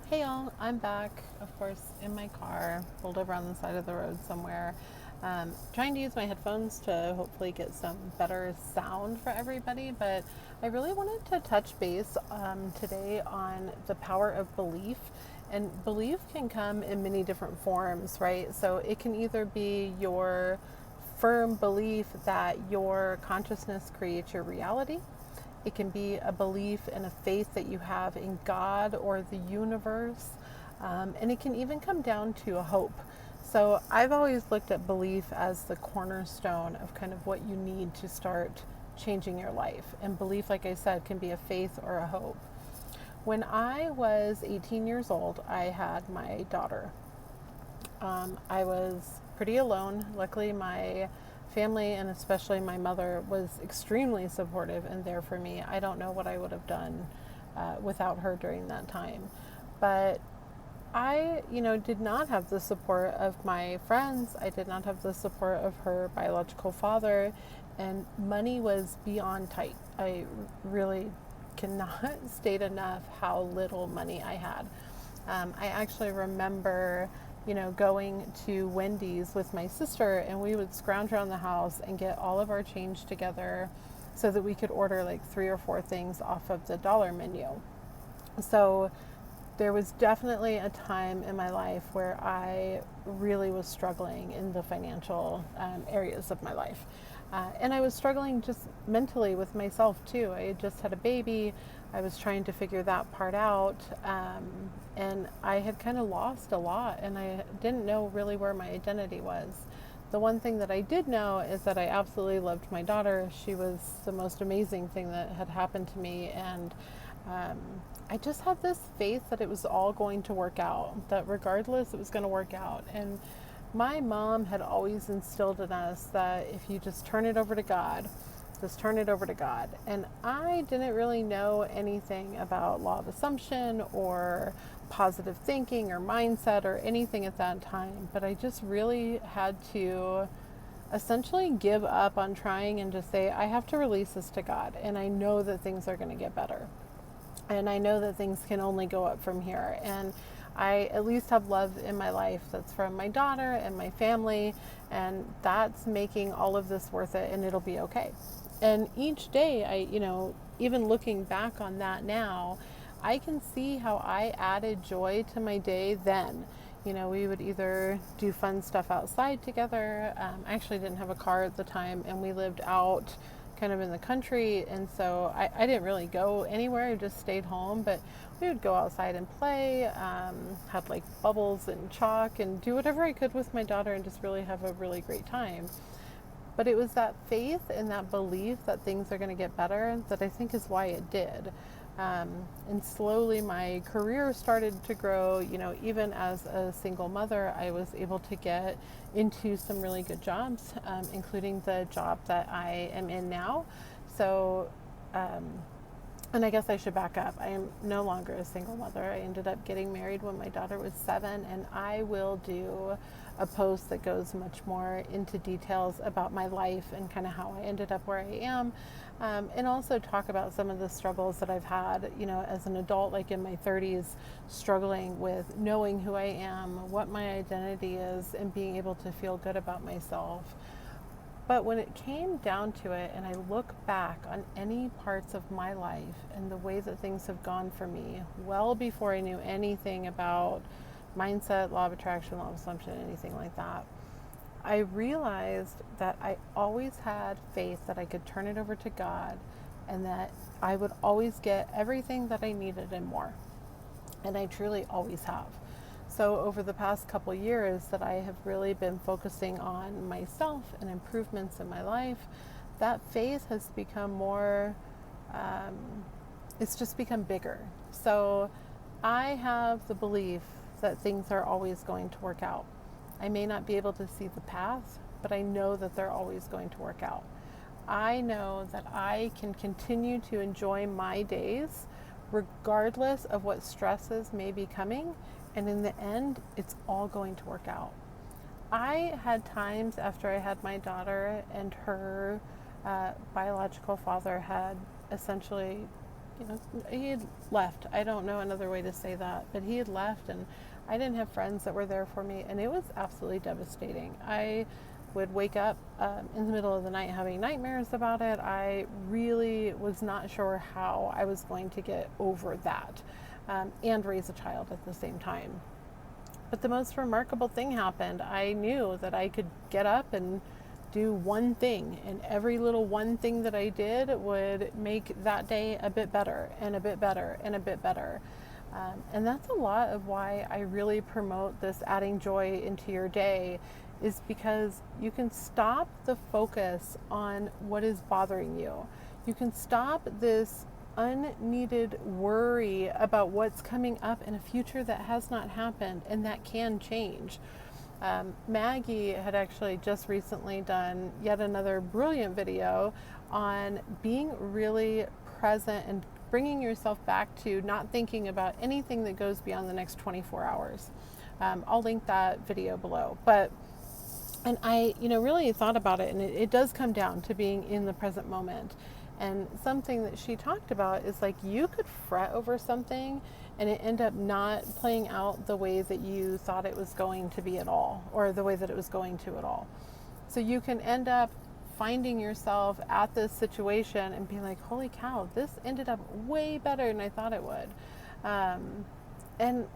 Hey y'all, I'm back, of course, in my car, pulled over on the side of the road somewhere, trying to use my headphones to hopefully get some better sound for everybody. But I really wanted to touch base today on the power of belief. And belief can come in many different forms, right? So it can either be your firm belief that your consciousness creates your reality. It can be a belief and a faith that you have in God or the universe. And it can even come down to a hope. So I've always looked at belief as the cornerstone of kind of what you need to start changing your life. And belief, like I said, can be a faith or a hope. When I was 18 years old, I had my daughter. I was pretty alone. Luckily, my family and especially my mother was extremely supportive and there for me. I don't know what I would have done without her during that time. But I, did not have the support of my friends. I did not have the support of her biological father, and money was beyond tight. I really cannot state enough how little money I had. I actually remember, going to Wendy's with my sister, and we would scrounge around the house and get all of our change together so that we could order like three or four things off of the dollar menu. So there was definitely a time in my life where I really was struggling in the financial areas of my life. And I was struggling just mentally with myself too. I had just had a baby. I was trying to figure that part out. And I had kind of lost a lot, and I didn't know really where my identity was. The one thing that I did know is that I absolutely loved my daughter. She was the most amazing thing that had happened to me. And um, I just had this faith that it was all going to work out, that regardless, it was going to work out. And my mom had always instilled in us that if you just turn it over to God, just turn it over to God. And I didn't really know anything about law of assumption or positive thinking or mindset or anything at that time, but I just really had to essentially give up on trying and just say, I have to release this to God, and I know that things are going to get better. And I know that things can only go up from here. And I at least have love in my life that's from my daughter and my family, and that's making all of this worth it, and it'll be okay. And each day, even looking back on that now, I can see how I added joy to my day then. We would either do fun stuff outside together. I actually didn't have a car at the time, and we lived out kind of in the country, and so I didn't really go anywhere. I just stayed home, but we would go outside and play, have like bubbles and chalk, and do whatever I could with my daughter and just really have a really great time. But it was that faith and that belief that things are going to get better that I think is why it did. And slowly my career started to grow. Even as a single mother, I was able to get into some really good jobs, including the job that I am in now. So, um, and I guess I should back up. I am no longer a single mother. I ended up getting married when my daughter was 7, and I will do a post that goes much more into details about my life and kind of how I ended up where I am, and also talk about some of the struggles that I've had, as an adult, like in my 30s, struggling with knowing who I am, what my identity is, and being able to feel good about myself. But when it came down to it, and I look back on any parts of my life and the way that things have gone for me, well before I knew anything about mindset, law of attraction, law of assumption, anything like that, I realized that I always had faith that I could turn it over to God and that I would always get everything that I needed and more. And I truly always have. So over the past couple years that I have really been focusing on myself and improvements in my life, that faith has become more, it's just become bigger. So I have the belief that things are always going to work out. I may not be able to see the path, but I know that they're always going to work out. I know that I can continue to enjoy my days regardless of what stresses may be coming. And in the end, it's all going to work out. I had times after I had my daughter and her biological father had essentially he had left. I don't know another way to say that, but he had left, and I didn't have friends that were there for me, and it was absolutely devastating. I would wake up in the middle of the night having nightmares about it. I really was not sure how I was going to get over that and raise a child at the same time. But the most remarkable thing happened. I knew that I could get up and do one thing, and every little one thing that I did would make that day a bit better and a bit better and a bit better. And that's a lot of why I really promote this adding joy into your day, is because you can stop the focus on what is bothering you. You can stop this unneeded worry about what's coming up in a future that has not happened and that can change. Maggie had actually just recently done yet another brilliant video on being really present and bringing yourself back to not thinking about anything that goes beyond the next 24 hours. I'll link that video below. And I, really thought about it, and it does come down to being in the present moment. And something that she talked about is like, you could fret over something and it end up not playing out the way that you thought it was going to be at all, or the way that it was going to at all. So you can end up finding yourself at this situation and being like, holy cow, this ended up way better than I thought it would. And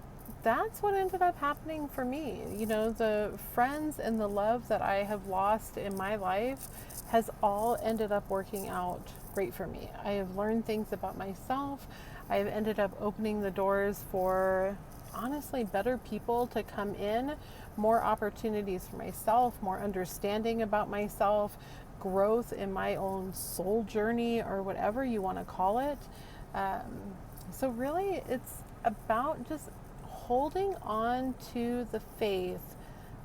that's what ended up happening for me. The friends and the love that I have lost in my life has all ended up working out great for me. I have learned things about myself. I have ended up opening the doors for, honestly, better people to come in, more opportunities for myself, more understanding about myself, growth in my own soul journey, or whatever you want to call it. So really, it's about just holding on to the faith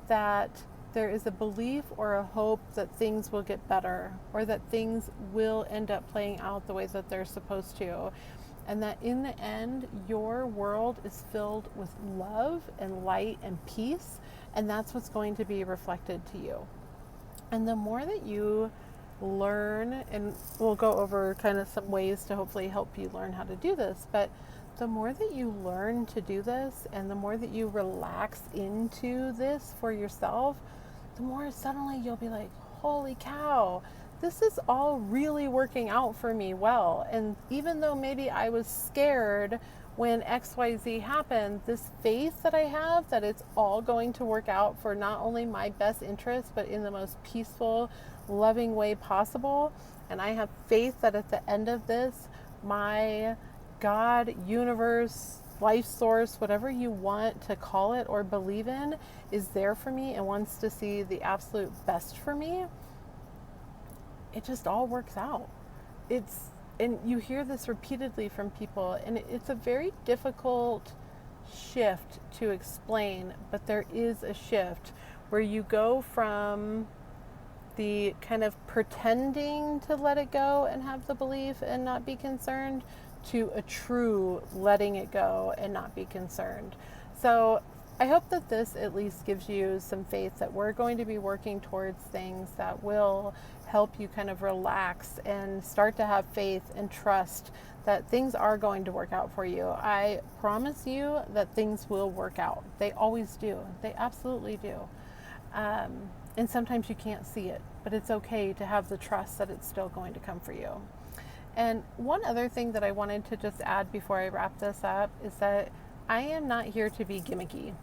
that there is a belief or a hope that things will get better, or that things will end up playing out the way that they're supposed to. And that in the end, your world is filled with love and light and peace, and that's what's going to be reflected to you. And the more that you learn, and we'll go over kind of some ways to hopefully help you learn how to do this, but the more that you learn to do this, and the more that you relax into this for yourself, the more suddenly you'll be like, holy cow, this is all really working out for me well. And even though maybe I was scared when XYZ happened, this faith that I have that it's all going to work out for not only my best interest, but in the most peaceful, loving way possible. And I have faith that at the end of this, my God, universe, life source, whatever you want to call it or believe in, is there for me and wants to see the absolute best for me. It just all works out. And you hear this repeatedly from people, and it's a very difficult shift to explain, but there is a shift where you go from the kind of pretending to let it go and have the belief and not be concerned, to a true letting it go and not be concerned. So I hope that this at least gives you some faith that we're going to be working towards things that will help you kind of relax and start to have faith and trust that things are going to work out for you. I promise you that things will work out. They always do. They absolutely do. And sometimes you can't see it, but it's okay to have the trust that it's still going to come for you. And one other thing that I wanted to just add before I wrap this up is that I am not here to be gimmicky.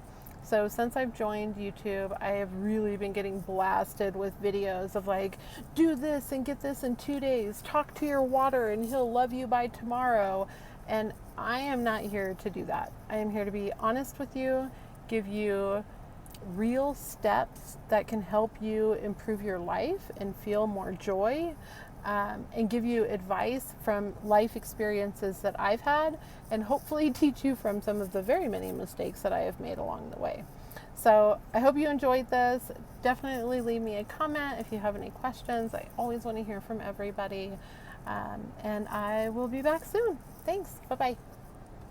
So since I've joined YouTube, I have really been getting blasted with videos of like, do this and get this in 2 days, talk to your water and he'll love you by tomorrow. And I am not here to do that. I am here to be honest with you, give you real steps that can help you improve your life and feel more joy, and give you advice from life experiences that I've had, and hopefully teach you from some of the very many mistakes that I have made along the way. So I hope you enjoyed this. Definitely leave me a comment if you have any questions. I always want to hear from everybody. And I will be back soon. Thanks. Bye-bye.